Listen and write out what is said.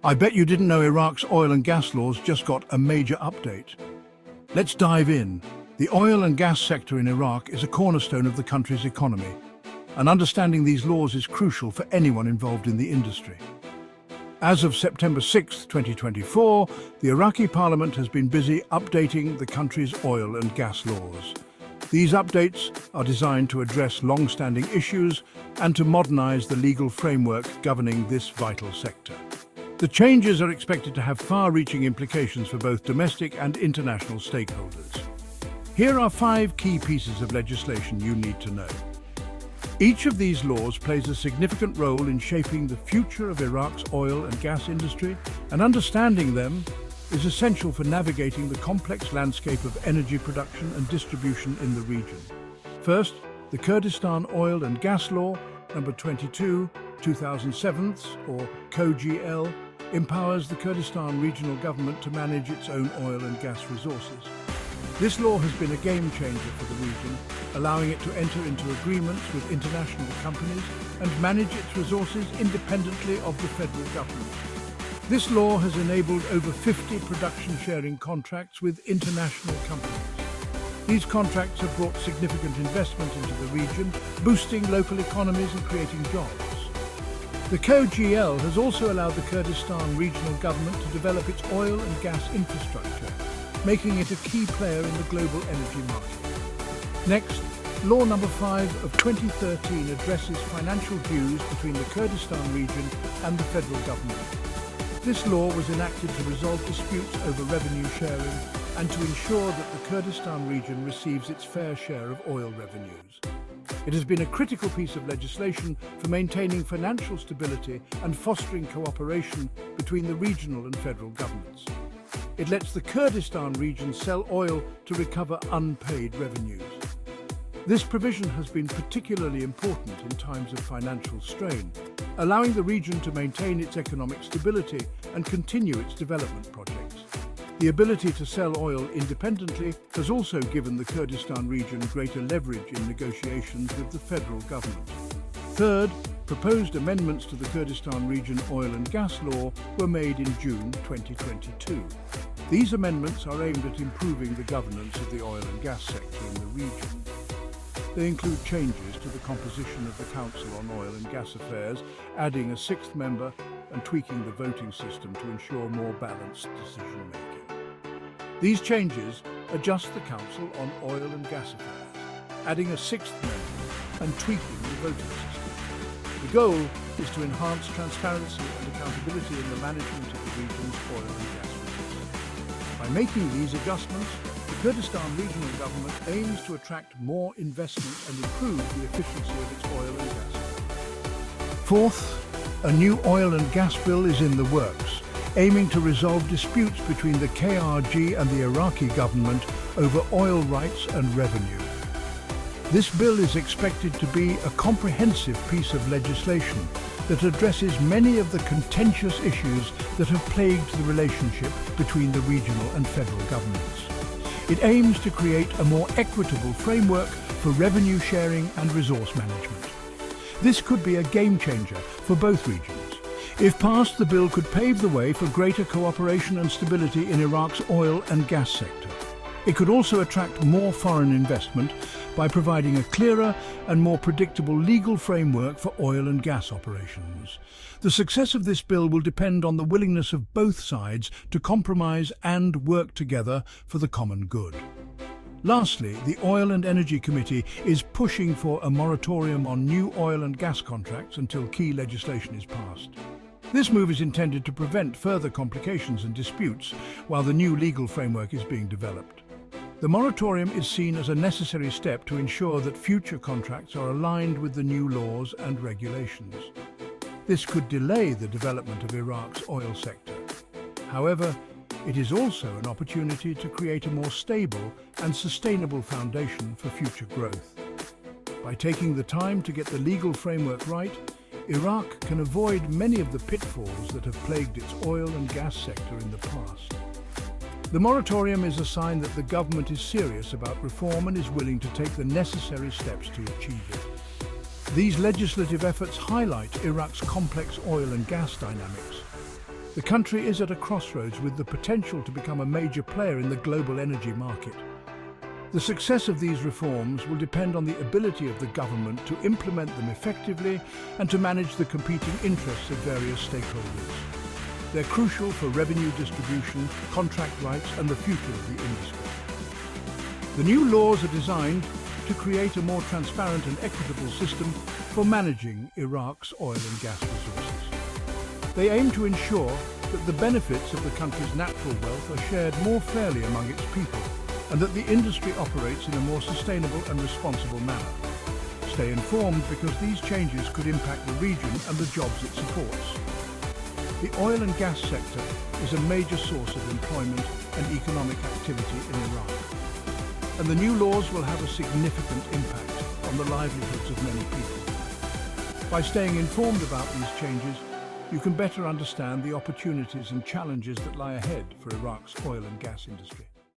I bet you didn't know Iraq's oil and gas laws just got a major update. Let's dive in. The oil and gas sector in Iraq is a cornerstone of the country's economy, and understanding these laws is crucial for anyone involved in the industry. As of September 6, 2024, the Iraqi parliament has been busy updating the country's oil and gas laws. These updates are designed to address long-standing issues and to modernize the legal framework governing this vital sector. The changes are expected to have far-reaching implications for both domestic and international stakeholders. Here are 5 key pieces of legislation you need to know. Each of these laws plays a significant role in shaping the future of Iraq's oil and gas industry, and understanding them is essential for navigating the complex landscape of energy production and distribution in the region. First, the Kurdistan Oil and Gas Law, number 22, 2007, or KOGL, empowers the Kurdistan regional government to manage its own oil and gas resources. This law has been a game changer for the region, allowing it to enter into agreements with international companies and manage its resources independently of the federal government. This law has enabled over 50 production-sharing contracts with international companies. These contracts have brought significant investment into the region, boosting local economies and creating jobs. The KOGL has also allowed the Kurdistan regional government to develop its oil and gas infrastructure, making it a key player in the global energy market. Next, Law number 5 of 2013 addresses financial dues between the Kurdistan region and the federal government. This law was enacted to resolve disputes over revenue sharing and to ensure that the Kurdistan region receives its fair share of oil revenues. It has been a critical piece of legislation for maintaining financial stability and fostering cooperation between the regional and federal governments. It lets the Kurdistan region sell oil to recover unpaid revenues. This provision has been particularly important in times of financial strain, allowing the region to maintain its economic stability and continue its development projects. The ability to sell oil independently has also given the Kurdistan region greater leverage in negotiations with the federal government. Third, proposed amendments to the Kurdistan region oil and gas law were made in June 2022. These amendments are aimed at improving the governance of the oil and gas sector in the region. They include changes to the composition of the Council on Oil and Gas Affairs, adding a 6th member and tweaking the voting system to ensure more balanced decision-making. These changes adjust the Council on Oil and Gas Affairs, adding a 6th member and tweaking the voting system. The goal is to enhance transparency and accountability in the management of the region's oil and gas resources. By making these adjustments, the Kurdistan regional government aims to attract more investment and improve the efficiency of its oil and gas. Fourth, a new oil and gas bill is in the works, aiming to resolve disputes between the KRG and the Iraqi government over oil rights and revenue. This bill is expected to be a comprehensive piece of legislation that addresses many of the contentious issues that have plagued the relationship between the regional and federal governments. It aims to create a more equitable framework for revenue sharing and resource management. This could be a game changer for both regions. If passed, the bill could pave the way for greater cooperation and stability in Iraq's oil and gas sector. It could also attract more foreign investment by providing a clearer and more predictable legal framework for oil and gas operations. The success of this bill will depend on the willingness of both sides to compromise and work together for the common good. Lastly, the Oil and Energy Committee is pushing for a moratorium on new oil and gas contracts until key legislation is passed. This move is intended to prevent further complications and disputes while the new legal framework is being developed. The moratorium is seen as a necessary step to ensure that future contracts are aligned with the new laws and regulations. This could delay the development of Iraq's oil sector. However, it is also an opportunity to create a more stable and sustainable foundation for future growth. By taking the time to get the legal framework right, Iraq can avoid many of the pitfalls that have plagued its oil and gas sector in the past. The moratorium is a sign that the government is serious about reform and is willing to take the necessary steps to achieve it. These legislative efforts highlight Iraq's complex oil and gas dynamics. The country is at a crossroads with the potential to become a major player in the global energy market. The success of these reforms will depend on the ability of the government to implement them effectively and to manage the competing interests of various stakeholders. They're crucial for revenue distribution, contract rights, and the future of the industry. The new laws are designed to create a more transparent and equitable system for managing Iraq's oil and gas resources. They aim to ensure that the benefits of the country's natural wealth are shared more fairly among its people, and that the industry operates in a more sustainable and responsible manner. Stay informed because these changes could impact the region and the jobs it supports. The oil and gas sector is a major source of employment and economic activity in Iraq, and the new laws will have a significant impact on the livelihoods of many people. By staying informed about these changes, you can better understand the opportunities and challenges that lie ahead for Iraq's oil and gas industry.